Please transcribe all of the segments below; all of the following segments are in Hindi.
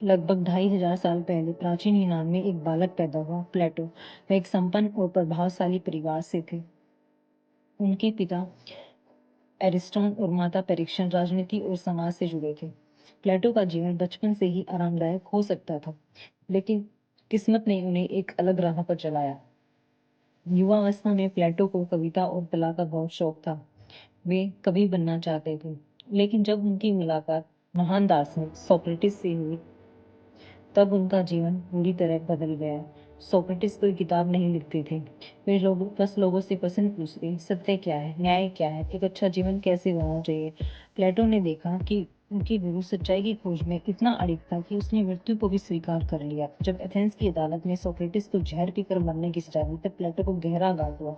लगभग 2500 साल पहले प्राचीन यूनान में एक बालक पैदा हुआ, प्लेटो। वह एक संपन्न और प्रभावशाली परिवार से थे। उनके पिता एरिस्टॉन और माता परीक्षण राजनीति और समाज से जुड़े थे। प्लेटो का जीवन बचपन से ही आरामदायक हो सकता था, लेकिन किस्मत ने उन्हें एक अलग राह पर चलाया। युवावस्था में प्लेटो को कविता और कला का बहुत शौक था। वे कवि बनना चाहते थे, लेकिन जब उनकी मुलाकात महान दार्शनिक सोक्रेटिस से हुई, तब उनका जीवन पूरी तरह बदल गया। सोक्रेटिस कोई किताब नहीं लिखते थे। वे बस लोगों से प्रश्न पूछते, सत्य क्या है, न्याय क्या है, एक अच्छा जीवन कैसे होना चाहिए। प्लेटो ने देखा कि उनकी गुरु सच्चाई की खोज में इतना अड़िग था कि उसने मृत्यु को भी स्वीकार कर लिया। जब एथेंस की अदालत में सोक्रेटिस को जहर पीकर मरने की सजा दी, तब प्लेटो को गहरा आघात हुआ,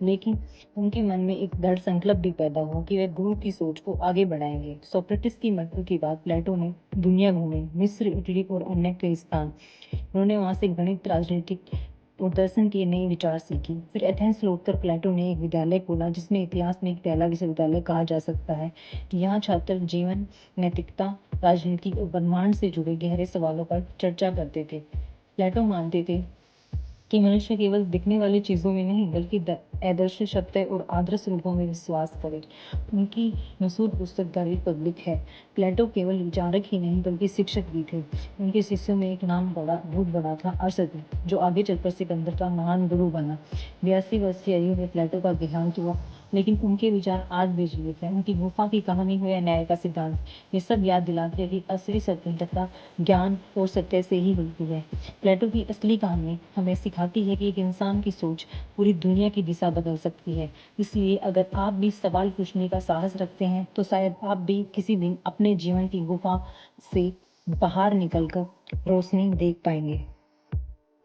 लेकिन उनके मन में एक दृढ़ संकल्प भी पैदा हुआ कि वे गुरु की सोच को आगे बढ़ाएंगे। सोक्रेटिस की मृत्यु के बाद प्लेटो ने दुनिया घूमे, मिस्र, इटली और अन्य कई स्थान। उन्होंने वहां से गणित, राजनीतिक और दर्शन के नए विचार सीखे। फिर एथेंस लौटकर प्लेटो ने एक विद्यालय खोला, जिसमें इतिहास में एक पहला विश्वविद्यालय कहा जा सकता है। यहाँ छात्र जीवन, नैतिकता, राजनीति और ब्रह्मांड से जुड़े गहरे सवालों पर चर्चा करते थे। प्लेटो मानते थे कि मनुष्य केवल दिखने वाली चीजों में नहीं, बल्कि आदर्श, सत्य और आदर्श रूपों में विश्वास करे। उनकी मशहूर पुस्तक द रिपब्लिक है। प्लेटो केवल विचारक ही नहीं, बल्कि शिक्षक भी थे। उनके शिष्यों में एक नाम बहुत बड़ा था, अरिस्टो, जो आगे चलकर सिकंदर का महान गुरु बना। 82 वर्षीय आयु में प्लेटो का देहांत हुआ, लेकिन उनके विचार आज भी जीवित हैं। उनकी गुफा की कहानी हो या न्याय का सिद्धांत, ये सब याद दिलाते हैं कि असली स्वतंत्रता ज्ञान और सत्य से ही मिलती है। प्लेटो की असली कहानी हमें सिखाती है कि एक इंसान की सोच पूरी दुनिया की दिशा बदल सकती है। इसलिए अगर आप भी सवाल पूछने का साहस रखते हैं, तो शायद आप भी किसी दिन अपने जीवन की गुफा से बाहर निकलकर रोशनी देख पाएंगे।